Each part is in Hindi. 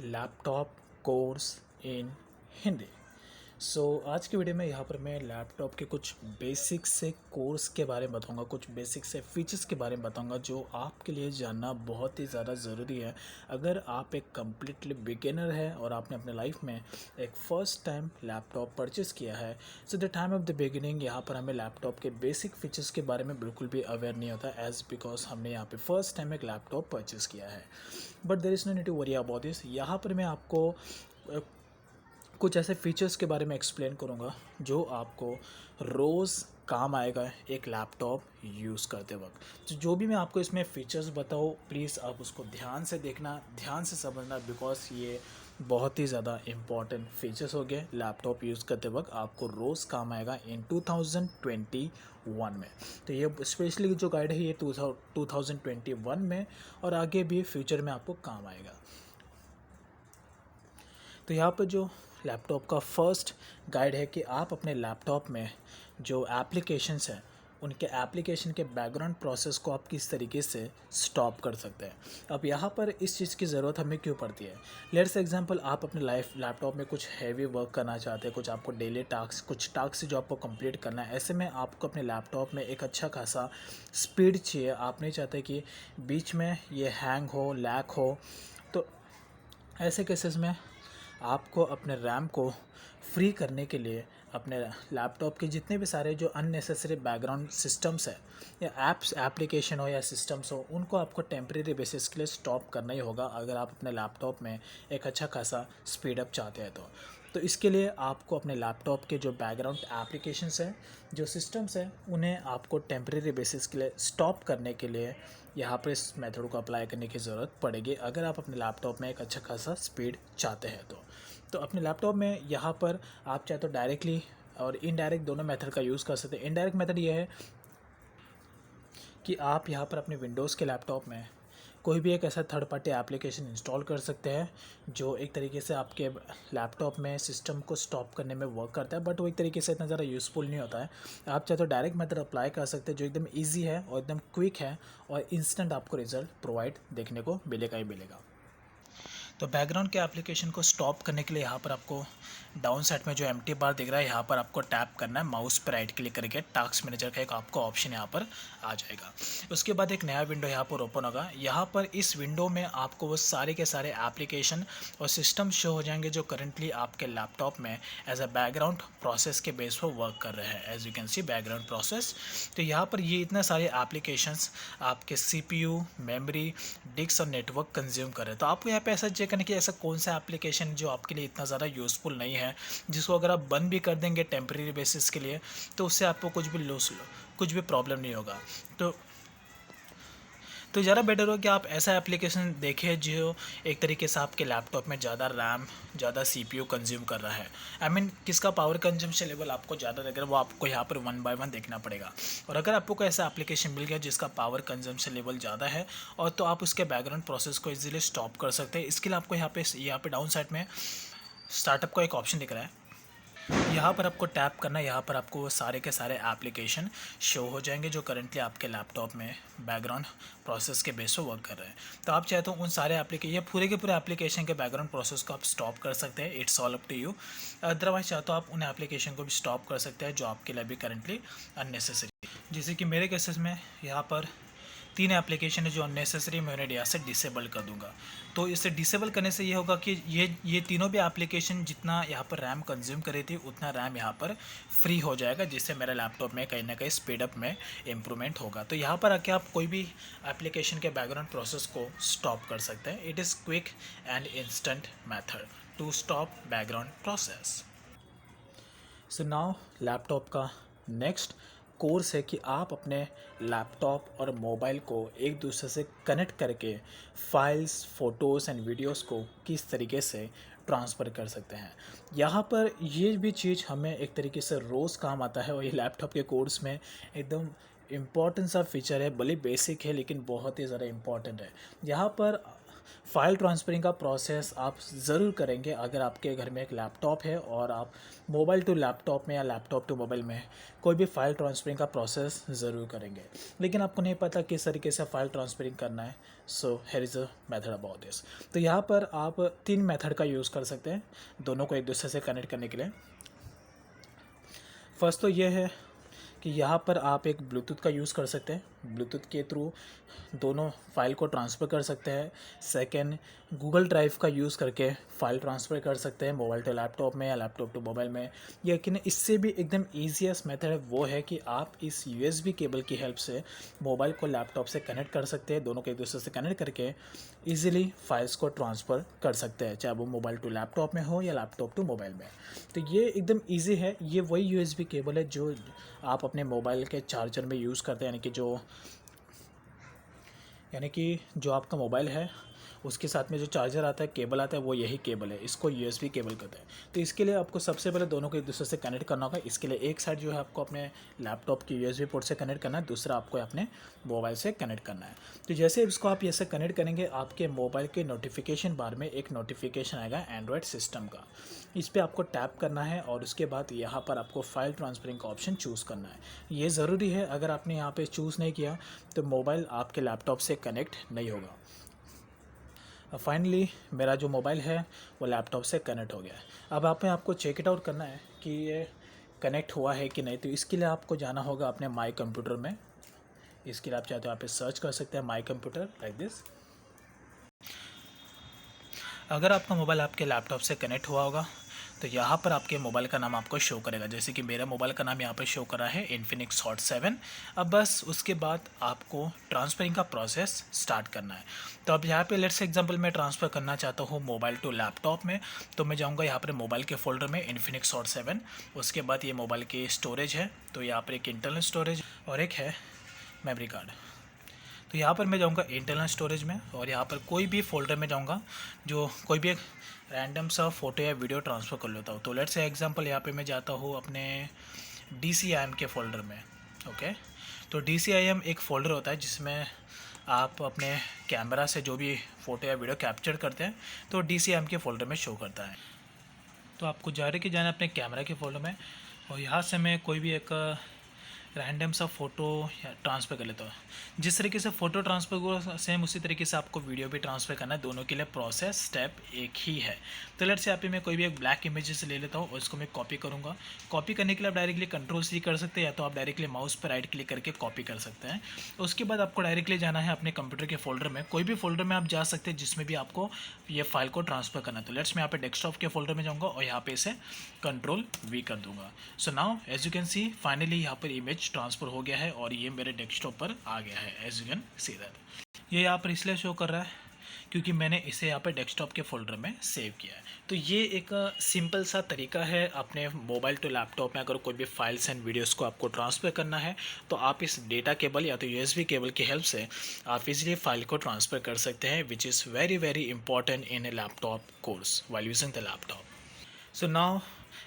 Laptop course in Hindi. आज की वीडियो में यहाँ पर मैं लैपटॉप के कुछ बेसिक से कोर्स के बारे में बताऊँगा, कुछ बेसिक से फीचर्स के बारे में बताऊँगा जो आपके लिए जानना बहुत ही ज़्यादा ज़रूरी है। अगर आप एक कम्प्लीटली बिगिनर है और आपने अपने लाइफ में एक फ़र्स्ट टाइम लैपटॉप परचेज़ किया है, so the time of the beginning यहाँ पर हमें लैपटॉप के बेसिक फीचर्स के बारे में बिल्कुल भी अवेयर नहीं होता, एज़ बिकॉज हमने यहाँ पे फर्स्ट टाइम एक लैपटॉप परचेज़ किया है। But there is no need to worry about this. यहाँ पर मैं आपको कुछ ऐसे फीचर्स के बारे में एक्सप्लेन करूँगा जो आपको रोज़ काम आएगा एक लैपटॉप यूज़ करते वक्त। तो जो भी मैं आपको इसमें फ़ीचर्स बताऊँ, प्लीज़ आप उसको ध्यान से देखना, ध्यान से समझना, बिकॉज ये बहुत ही ज़्यादा इम्पॉर्टेंट फीचर्स हो गए लैपटॉप यूज़ करते वक्त, आपको रोज़ काम आएगा इन 2021 में। तो ये स्पेशली जो गाइड है ये 2021 में और आगे भी फ्यूचर में आपको काम आएगा। तो यहाँ पर जो लैपटॉप का फर्स्ट गाइड है कि आप अपने लैपटॉप में जो एप्लीकेशंस हैं उनके एप्लीकेशन के बैकग्राउंड प्रोसेस को आप किस तरीके से स्टॉप कर सकते हैं। अब यहाँ पर इस चीज़ की ज़रूरत हमें क्यों पड़ती है? लेट्स एग्जांपल, आप अपने लैपटॉप में कुछ हैवी वर्क करना चाहते हैं, कुछ आपको डेली टास्क, कुछ टास्क जो आपको कंप्लीट करना है। ऐसे में आपको अपने लैपटॉप में एक अच्छा खासा स्पीड चाहिए। आप नहीं चाहते कि बीच में ये हैंग हो, लैग हो। तो ऐसे केसेस में आपको अपने रैम को फ्री करने के लिए अपने लैपटॉप के जितने भी सारे जो अननेसेसरी बैकग्राउंड सिस्टम्स है या ऐप्स, एप्लीकेशन हो या सिस्टम्स हो, उनको आपको टेम्प्रेरी बेसिस के लिए स्टॉप करना ही होगा अगर आप अपने लैपटॉप में एक अच्छा खासा स्पीड अप चाहते हैं। तो इसके लिए आपको अपने लैपटॉप के जो बैकग्राउंड एप्लीकेशंस हैं, जो सिस्टम्स हैं, उन्हें आपको टेम्प्रेरी बेसिस के लिए स्टॉप करने के लिए यहाँ पर इस मेथड को अप्लाई करने की ज़रूरत पड़ेगी अगर आप अपने लैपटॉप में एक अच्छा खासा स्पीड चाहते हैं। तो अपने लैपटॉप में यहाँ पर आप चाहे तो डायरेक्टली और इनडायरेक्ट दोनों मेथड का यूज़ कर सकते हैं। इनडायरेक्ट मेथड ये है कि आप यहाँ पर अपने विंडोज़ के लैपटॉप में कोई भी एक ऐसा थर्ड पार्टी एप्लीकेशन इंस्टॉल कर सकते हैं जो एक तरीके से आपके लैपटॉप में सिस्टम को स्टॉप करने में वर्क करता है, बट वो एक तरीके से इतना ज़्यादा यूज़फुल नहीं होता है। आप चाहे तो डायरेक्ट मेथड अप्लाई कर सकते हैं जो एकदम ईजी है और एकदम क्विक है और इंस्टेंट आपको रिजल्ट प्रोवाइड देखने को मिलेगा ही मिलेगा। तो बैकग्राउंड के एप्लीकेशन को स्टॉप करने के लिए यहाँ पर आपको डाउन साइड में जो एम्प्टी बार दिख रहा है, यहाँ पर आपको टैप करना है, माउस पर राइट क्लिक करके टास्क मैनेजर का एक आपको ऑप्शन यहाँ पर आ जाएगा। उसके बाद एक नया विंडो यहाँ पर ओपन होगा। यहाँ पर इस विंडो में आपको वो सारे के सारे एप्लीकेशन और सिस्टम शो हो जाएंगे जो करंटली आपके लैपटॉप में एज अ बैकग्राउंड प्रोसेस के बेस पर वर्क कर रहे हैं। As you can see background process. तो यहाँ पर ये इतने सारे एप्लीकेशंस आपके CPU, मेमोरी, डिस्क और नेटवर्क कंज्यूम कर रहे हैं। तो आपको यहाँ पे ऐसा चेक करना कि ऐसा कौन सा एप्लीकेशन जो आपके लिए इतना ज़्यादा यूज़फुल नहीं है, जिसको अगर आप बंद भी कर देंगे टेम्प्रेरी बेसिस के लिए तो उससे आपको कुछ भी प्रॉब्लम नहीं होगा। तो ज़्यादा बेटर हो कि आप ऐसा एप्लीकेशन देखें जो एक तरीके से आपके लैपटॉप में ज़्यादा रैम, ज़्यादा CPU कंज्यूम कर रहा है। किसका पावर कंजम्पशन लेवल आपको ज़्यादा लग रहा है वो आपको यहाँ पर 1 बाय 1 देखना पड़ेगा। और अगर आपको कोई ऐसा एप्लीकेशन मिल गया जिसका पावर कंजम्पशन लेवल ज़्यादा है और तो आप उसके बैकग्राउंड प्रोसेस को ईजिली स्टॉप कर सकते हैं। इसके लिए आपको यहाँ पे डाउन साइड में स्टार्टअप का एक ऑप्शन दिख रहा है, यहाँ पर आपको टैप करना है। यहाँ पर आपको वो सारे के सारे एप्लीकेशन शो हो जाएंगे जो करंटली आपके लैपटॉप में बैकग्राउंड प्रोसेस के बेस पर वर्क कर रहे हैं। तो आप चाहे तो उन सारे एप्लीकेशन या पूरे के पूरे एप्लीकेशन के बैकग्राउंड प्रोसेस को आप स्टॉप कर सकते हैं। It's all up to you. Otherwise चाहे तो आप उन एप्लीकेशन को भी स्टॉप कर सकते हैं जो आपके लिए अभी करंटली अननेसेसरी। जैसे कि मेरे केसेस में यहाँ पर 3 एप्लीकेशन है जो अननेसेसरी मैं उन्हें यहाँ से डिसेबल कर दूंगा। तो इसे डिसेबल करने से ये होगा कि ये तीनों भी एप्लीकेशन जितना यहाँ पर रैम कंज्यूम करी थी उतना रैम यहाँ पर फ्री हो जाएगा, जिससे मेरे लैपटॉप में कहीं ना कहीं स्पीड अप में इम्प्रूवमेंट होगा। तो यहाँ पर आके आप कोई भी एप्लीकेशन के बैकग्राउंड प्रोसेस को स्टॉप कर सकते हैं। It is quick and instant method to stop background process. So now laptop का नेक्स्ट कोर्स है कि आप अपने लैपटॉप और मोबाइल को एक दूसरे से कनेक्ट करके फाइल्स, फ़ोटोज़ एंड वीडियोस को किस तरीके से ट्रांसफ़र कर सकते हैं। यहाँ पर ये भी चीज़ हमें एक तरीके से रोज़ काम आता है और ये लैपटॉप के कोर्स में एकदम इम्पॉर्टेंट सा फीचर है। भले बेसिक है लेकिन बहुत ही ज़्यादा इम्पॉर्टेंट है। यहाँ पर फ़ाइल ट्रांसफरिंग का प्रोसेस आप ज़रूर करेंगे अगर आपके घर में एक लैपटॉप है और आप मोबाइल टू लैपटॉप में या लैपटॉप टू मोबाइल में कोई भी फ़ाइल ट्रांसफरिंग का प्रोसेस ज़रूर करेंगे, लेकिन आपको नहीं पता किस तरीके से फ़ाइल ट्रांसफरिंग करना है। So here is a method about this. तो यहाँ पर आप 3 मेथड का यूज़ कर सकते हैं दोनों को एक दूसरे से कनेक्ट करने के लिए। फर्स्ट तो ये है कि यहाँ पर आप एक ब्लूटूथ का यूज़ कर सकते हैं, ब्लूटूथ के थ्रू दोनों फाइल को ट्रांसफ़र कर सकते हैं। सेकंड, गूगल ड्राइव का यूज़ करके फ़ाइल ट्रांसफ़र कर सकते हैं मोबाइल टू लैपटॉप में या लैपटॉप टू मोबाइल में। लेकिन इससे भी एकदम ईजीएस्ट मेथड है वो है कि आप इस यूएसबी केबल की हेल्प से मोबाइल को लैपटॉप से कनेक्ट कर सकते हैं, दोनों को एक दूसरे से कनेक्ट करके ईजिली फाइल्स को ट्रांसफ़र कर सकते हैं, चाहे वो मोबाइल टू लैपटॉप में हो या लैपटॉप टू मोबाइल में। तो ये एकदम ईजी है। ये वही यूएसबी केबल है जो आप अपने मोबाइल के चार्जर में यूज़ करते हैं, यानी कि जो आपका मोबाइल है उसके साथ में जो चार्जर आता है, केबल आता है, वो यही केबल है। इसको यूएसबी केबल कहते हैं। तो इसके लिए आपको सबसे पहले दोनों को एक दूसरे से कनेक्ट करना होगा। इसके लिए एक साइड जो है आपको अपने लैपटॉप की यूएसबी पोर्ट से कनेक्ट करना है, दूसरा आपको अपने मोबाइल से कनेक्ट करना है। तो जैसे इसको आप ऐसे कनेक्ट करेंगे, आपके मोबाइल के नोटिफिकेशन बार में एक नोटिफिकेशन आएगा एंड्रॉयड सिस्टम का। इस पर आपको टैप करना है और उसके बाद यहाँ पर आपको फाइल ट्रांसफरिंग का ऑप्शन चूज़ करना है। ये ज़रूरी है, अगर आपने यहाँ पे चूज़ नहीं किया तो मोबाइल आपके लैपटॉप से कनेक्ट नहीं होगा। फाइनली मेरा जो मोबाइल है वो लैपटॉप से कनेक्ट हो गया है। अब आपको चेक इट आउट करना है कि ये कनेक्ट हुआ है कि नहीं। तो इसके लिए आपको जाना होगा अपने माई कंप्यूटर में। इसके लिए आप चाहते हो यहाँ पे सर्च कर सकते हैं माई कंप्यूटर लाइक दिस। अगर आपका मोबाइल आपके लैपटॉप से कनेक्ट हुआ होगा तो यहाँ पर आपके मोबाइल का नाम आपको शो करेगा, जैसे कि मेरा मोबाइल का नाम यहाँ पर शो कर रहा है इन्फिनिक्स हॉट 7। अब बस उसके बाद आपको ट्रांसफरिंग का प्रोसेस स्टार्ट करना है। तो अब यहाँ पे लेट्स एग्जांपल मैं ट्रांसफ़र करना चाहता हूँ मोबाइल टू लैपटॉप में, तो मैं जाऊँगा यहाँ पर मोबाइल के फोल्डर में इन्फिनिक्स हॉट 7। उसके बाद ये मोबाइल की स्टोरेज है, तो यहाँ पर एक इंटरनल स्टोरेज और एक है मेमोरी कार्ड। तो यहाँ पर मैं जाऊँगा इंटरनल स्टोरेज में और यहाँ पर कोई भी फोल्डर में जाऊँगा, जो कोई भी एक रैंडम सा फ़ोटो या वीडियो ट्रांसफ़र कर लेता हूँ। तो लेट्स से एग्जांपल यहाँ पे मैं जाता हूँ अपने DCIM के फ़ोल्डर में। ओके, तो DCIM एक फ़ोल्डर होता है जिसमें आप अपने कैमरा से जो भी फ़ोटो या वीडियो कैप्चर करते हैं तो DCIM के फ़ोल्डर में शो करता है। तो आपको जाना अपने कैमरा के फ़ोल्डर में और यहाँ से मैं कोई भी एक रैंडम सा फ़ोटो या ट्रांसफ़र कर लेता हूँ। जिस तरीके से फ़ोटो ट्रांसफ़र को सेम उसी तरीके से आपको वीडियो भी ट्रांसफ़र करना है। दोनों के लिए प्रोसेस स्टेप एक ही है। तो लेट्स से यहाँ पे मैं कोई भी एक ब्लैक इमेजेस ले लेता हूँ और इसको मैं कॉपी करूँगा। कॉपी करने के लिए आप डायरेक्टली Ctrl+C कर सकते हैं या तो आप डायरेक्टली माउस पर राइट क्लिक करके कॉपी कर सकते हैं। उसके बाद आपको डायरेक्टली जाना है अपने कंप्यूटर के फोल्डर में। कोई भी फोल्डर में आप जा सकते हैं जिसमें भी आपको ये फाइल को ट्रांसफ़र करना है। तो लेट्स मैं यहाँ पे डेस्कटॉप के फोल्डर में जाऊँगा और यहाँ पे इसे Ctrl+V कर दूँगा। So now as you can see finally यहाँ पर इमेज ट्रांसफ़र हो गया है और ये मेरे डेस्कटॉप पर आ गया है। As you can see that ये यहाँ पर इसलिए शो कर रहा है क्योंकि मैंने इसे यहाँ पे डेस्कटॉप के फोल्डर में सेव किया है। तो ये एक सिंपल सा तरीका है अपने मोबाइल टू लैपटॉप में अगर कोई भी फाइल्स एंड वीडियोस को आपको ट्रांसफ़र करना है तो आप इस डेटा केबल या तो यूएसबी केबल की हेल्प से आप इजीली फाइल को ट्रांसफ़र कर सकते हैं, which is very very important in A laptop course while using the laptop. So now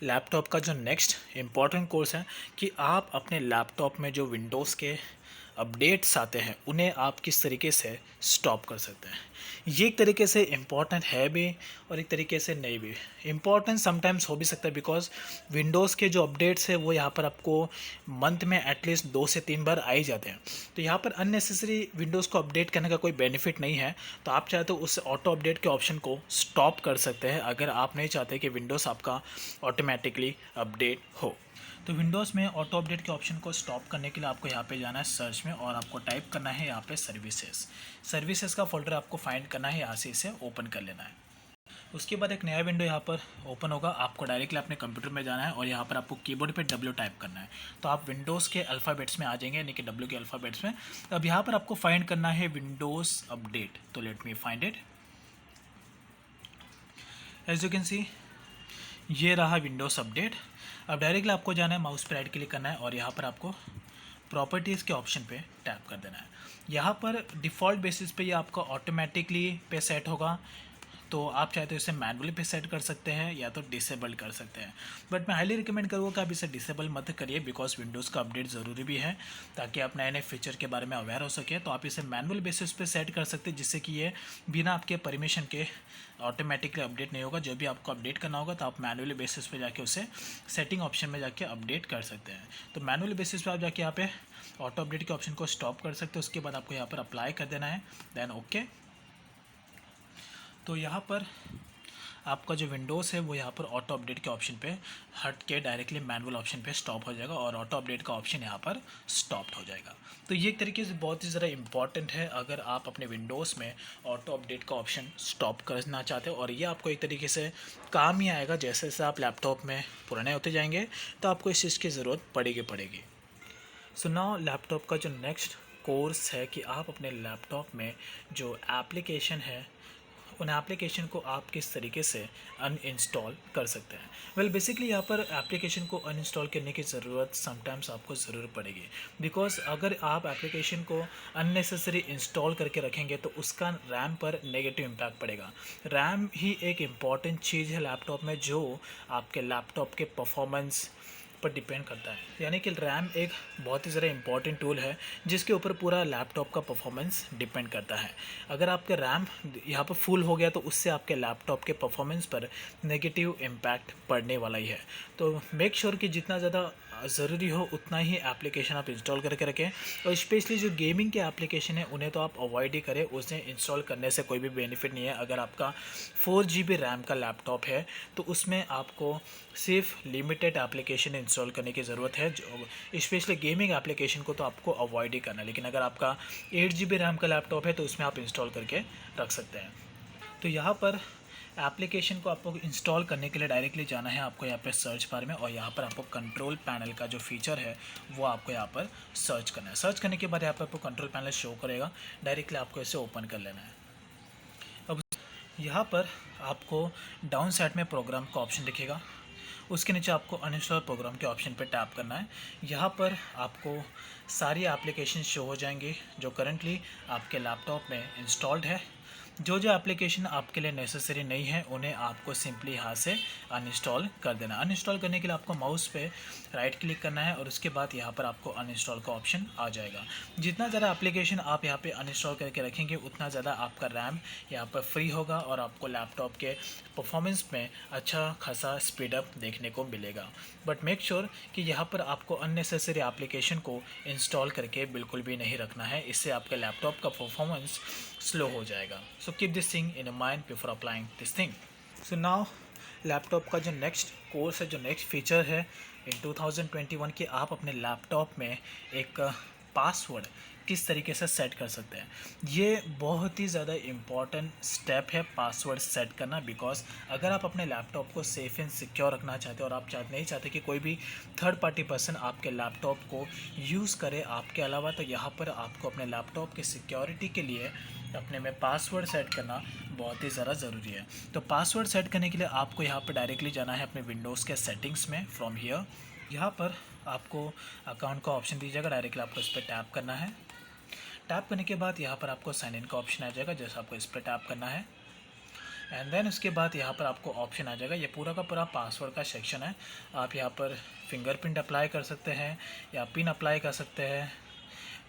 laptop का जो नेक्स्ट इम्पॉर्टेंट कोर्स है कि आप अपने लैपटॉप में जो विंडोज़ के अपडेट्स आते हैं उन्हें आप किस तरीके से स्टॉप कर सकते हैं। ये एक तरीके से इम्पॉर्टेंट है भी और एक तरीके से नहीं भी। इम्पॉर्टेंट समटाइम्स हो भी सकता है बिकॉज विंडोज़ के जो अपडेट्स है वो यहाँ पर आपको मंथ में एटलीस्ट 2 से 3 बार आ ही जाते हैं। तो यहाँ पर अननेसेसरी विंडोज़ को अपडेट करने का कोई बेनिफिट नहीं है। तो आप चाहे तो उस ऑटो अपडेट के ऑप्शन को स्टॉप कर सकते हैं अगर आप नहीं चाहते कि विंडोज़ आपका ऑटोमेटिकली अपडेट हो। तो विंडोज़ में ऑटो अपडेट के ऑप्शन को स्टॉप करने के लिए आपको यहाँ पे जाना है सर्च में और आपको टाइप करना है यहाँ पे सर्विसेज का फोल्डर आपको फाइंड करना है, यहाँ से इसे ओपन कर लेना है। उसके बाद एक नया विंडो यहाँ पर ओपन होगा। आपको डायरेक्टली अपने कंप्यूटर में जाना है और यहाँ पर आपको कीबोर्ड पे W टाइप करना है। तो आप विंडोज़ के अल्फ़ाबेट्स में आ जाएंगे, यानी कि W के अल्फ़ाबेट्स में। अब यहाँ पर आपको फाइंड करना है विंडोज़ अपडेट। तो let me find it. As you can see ये रहा विंडोज़ अपडेट। अब डायरेक्टली आपको जाना है, माउस पर राइट क्लिक करना है और यहाँ पर आपको प्रॉपर्टीज़ के ऑप्शन पे टैप कर देना है। यहाँ पर डिफ़ॉल्ट बेसिस पे ये आपका ऑटोमेटिकली पे सेट होगा तो आप चाहे तो इसे मैनुअली पे सेट कर सकते हैं या तो डिसेबल कर सकते हैं, बट मैं हाईली रिकमेंड करूँगा कि आप इसे डिसेबल मत करिए, बिकॉज विंडोज़ का अपडेट ज़रूरी भी है ताकि आप नए नए फीचर के बारे में अवेयर हो सके। तो आप इसे मैनुअल बेसिस पे सेट कर सकते हैं, जिससे कि ये बिना आपके परमिशन के ऑटोमेटिकली अपडेट नहीं होगा। जब भी आपको अपडेट करना होगा तो आप मैनुअली बेसिस पे जाके उसे सेटिंग ऑप्शन में जाके अपडेट कर सकते हैं। तो मैनुअली बेसिस पे आप जाके यहाँ पे ऑटो अपडेट के ऑप्शन को स्टॉप कर सकते हो। उसके बाद आपको यहाँ पर अप्लाई कर देना है, देन ओके। तो यहाँ पर आपका जो विंडोज़ है वो यहाँ पर ऑटो अपडेट के ऑप्शन पे हट के डायरेक्टली मैनुअल ऑप्शन पे स्टॉप हो जाएगा और ऑटो अपडेट का ऑप्शन यहाँ पर स्टॉप हो जाएगा। तो ये एक तरीके से बहुत ही ज़रा इंपॉर्टेंट है अगर आप अपने विंडोज़ में ऑटो अपडेट का ऑप्शन स्टॉप करना चाहते हो, और ये आपको एक तरीके से काम ही आएगा। जैसे जैसे आप लैपटॉप में पुराने होते जाएंगे तो आपको इस चीज़ की ज़रूरत पड़ेगी। सो नाउ लैपटॉप का जो नेक्स्ट कोर्स है कि आप अपने लैपटॉप में जो एप्लीकेशन है उन एप्लीकेशन को आप किस तरीके से अनइंस्टॉल कर सकते हैं। वेल बेसिकली यहाँ पर एप्लीकेशन को अनइंस्टॉल करने की ज़रूरत समटाइम्स आपको ज़रूर पड़ेगी, बिकॉज अगर आप एप्लीकेशन को अननेसेसरी इंस्टॉल करके रखेंगे तो उसका रैम पर नेगेटिव इम्पैक्ट पड़ेगा। रैम ही एक इम्पॉर्टेंट चीज़ है लैपटॉप में जो आपके लैपटॉप के परफॉर्मेंस पर डिपेंड करता है। यानी कि रैम एक बहुत ही ज़रा इंपॉर्टेंट टूल है जिसके ऊपर पूरा लैपटॉप का परफॉर्मेंस डिपेंड करता है। अगर आपका रैम यहाँ पर फुल हो गया तो उससे आपके लैपटॉप के परफॉर्मेंस पर नेगेटिव इम्पैक्ट पड़ने वाला ही है। तो मेक श्योर कि जितना ज़्यादा ज़रूरी हो उतना ही एप्लीकेशन आप इंस्टॉल करके रखें, और स्पेशली जो गेमिंग के एप्लीकेशन है उन्हें तो आप अवॉइड ही करें। उसे इंस्टॉल करने से कोई भी बेनिफिट नहीं है। अगर आपका 4 GB रैम का लैपटॉप है तो उसमें आपको सिर्फ लिमिटेड एप्लीकेशन इंस्टॉल करने की ज़रूरत है, जो स्पेशली गेमिंग एप्लीकेशन को तो आपको अवॉइड ही करना है। लेकिन अगर आपका 8 GB रैम का लैपटॉप है तो उसमें आप इंस्टॉल करके रख सकते हैं। तो यहाँ पर एप्लीकेशन को आपको इंस्टॉल करने के लिए डायरेक्टली जाना है आपको यहाँ पे सर्च बार में, और यहाँ पर आपको कंट्रोल पैनल का जो फीचर है वो आपको यहाँ पर सर्च करना है। सर्च करने के बाद यहाँ पर आपको कंट्रोल पैनल शो करेगा, डायरेक्टली आपको इसे ओपन कर लेना है। अब यहाँ पर आपको डाउन साइड में प्रोग्राम का ऑप्शन दिखेगा, उसके नीचे आपको अनइंस्टॉल प्रोग्राम के ऑप्शन पर टैप करना है। यहाँ पर आपको सारी एप्लीकेशन शो हो जाएंगी जो करंटली आपके लैपटॉप में इंस्टॉल्ड है। जो एप्लीकेशन आपके लिए नेसेसरी नहीं है उन्हें आपको सिंपली यहाँ से अनइंस्टॉल कर देना। अनइंस्टॉल करने के लिए आपको माउस पे राइट क्लिक करना है और उसके बाद यहाँ पर आपको अनइंस्टॉल का ऑप्शन आ जाएगा। जितना ज़्यादा एप्लीकेशन आप यहाँ पे अनइंस्टॉल करके रखेंगे उतना ज़्यादा आपका रैम यहाँ पर फ्री होगा और आपको लैपटॉप के परफॉर्मेंस में अच्छा खासा स्पीडअप देखने को मिलेगा। बट मेक श्योर कि यहाँ पर आपको अननेसेसरी एप्लीकेशन को इंस्टॉल करके बिल्कुल भी नहीं रखना है, इससे आपके लैपटॉप का परफॉर्मेंस स्लो हो जाएगा। So keep this thing in mind before applying this thing. So now laptop का जो नेक्स्ट कोर्स है, जो नेक्स्ट फीचर है इन 2021 कि आप अपने लैपटॉप में एक पासवर्ड किस तरीके से सेट कर सकते हैं। ये बहुत ही ज़्यादा इम्पॉर्टेंट स्टेप है पासवर्ड सेट करना, बिकॉज अगर आप अपने लैपटॉप को सेफ़ एंड सिक्योर रखना चाहते हो और आप नहीं चाहते कि कोई भी थर्ड पार्टी पर्सन आपके लैपटॉप को यूज़ करे आपके अलावा, तो यहाँ पर आपको अपने लैपटॉप की सिक्योरिटी के लिए अपने में पासवर्ड सेट करना बहुत ही ज़्यादा ज़रूरी है। तो पासवर्ड सेट करने के लिए आपको यहाँ पर डायरेक्टली जाना है अपने विंडोज़ के सेटिंग्स में फ्रॉम हियर। यहाँ पर आपको अकाउंट का ऑप्शन दीजिएगा, डायरेक्टली आपको इस पर टैप करना है। टैप करने के बाद यहाँ पर आपको साइन इन का ऑप्शन आ जाएगा, जैसे आपको इस पर टैप करना है। एंड देन उसके बाद यहाँ पर आपको ऑप्शन आ जाएगा, ये पूरा का पूरा पासवर्ड का सेक्शन है। आप यहाँ पर फिंगरप्रिंट अप्लाई कर सकते हैं या पिन अप्लाई कर सकते हैं,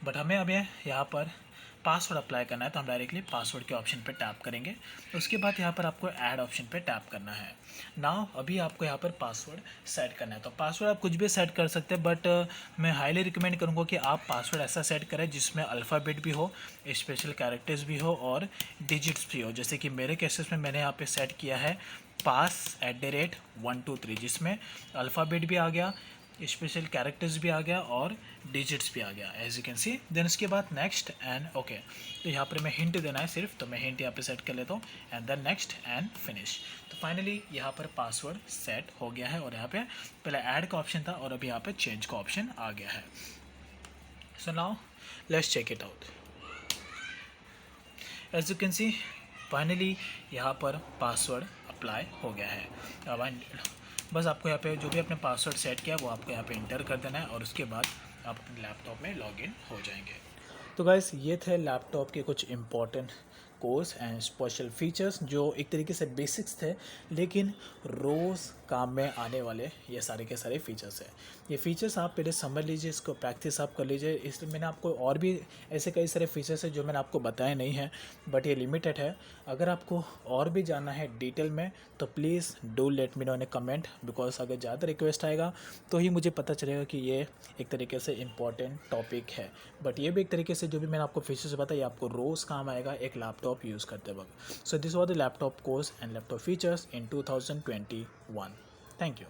बट हमें अब यहाँ पर पासवर्ड अप्लाई करना है तो हम डायरेक्टली पासवर्ड के ऑप्शन पे टैप करेंगे। उसके बाद यहाँ पर आपको ऐड ऑप्शन पे टैप करना है। नाउ अभी आपको यहाँ पर पासवर्ड सेट करना है। तो पासवर्ड आप कुछ भी सेट कर सकते हैं, बट मैं हाईली रिकमेंड करूँगा कि आप पासवर्ड ऐसा सेट करें जिसमें अल्फ़ाबेट भी हो, स्पेशल कैरेक्टर्स भी हो और डिजिट्स भी हो। जैसे कि मेरे केसेस में मैंने यहाँ पर सेट किया है pass@123, जिसमें अल्फ़ाबेट भी आ गया, स्पेशल कैरेक्टर्स भी आ गया और डिजिट्स भी आ गया, as you can see. Then उसके बाद नेक्स्ट एंड ओके। तो यहाँ पर मैं हिंट देना है सिर्फ, तो मैं हिंट यहाँ पे सेट कर लेता हूँ and then next and finish. तो फाइनली यहाँ पर पासवर्ड सेट हो गया है और यहाँ पे पहले ऐड का ऑप्शन था और अभी यहाँ पे चेंज का ऑप्शन आ गया है। So now let's check it out. As you can see finally यहाँ पर पासवर्ड अप्लाई हो गया है। अब बस आपको यहाँ पे जो भी अपने पासवर्ड सेट किया वो आपको यहाँ पे इंटर कर देना है और उसके बाद आप अपने लैपटॉप में लॉगिन हो जाएंगे। तो गाइस ये थे लैपटॉप के कुछ important course and special features जो एक तरीके से बेसिक्स थे, लेकिन रोज़ काम में आने वाले ये सारे के सारे फीचर्स हैं। ये फीचर्स आप पहले समझ लीजिए, इसको प्रैक्टिस आप कर लीजिए। इसलिए मैंने आपको और भी ऐसे कई सारे फीचर्स हैं जो मैंने आपको बताए नहीं हैं, बट ये लिमिटेड है। अगर आपको और भी जानना है डिटेल में तो please do let me know in comment, because अगर ज़्यादा रिक्वेस्ट आएगा तो ही मुझे पता चलेगा कि ये एक तरीके से इम्पॉर्टेंट टॉपिक है। बट ये भी एक तरीके से जो भी मैंने आपको फीचर्स बताया ये आपको रोज़ काम आएगा एक लैपटॉप यूज़ करते वक्त। So this was the laptop course and laptop features in 2021। Thank you.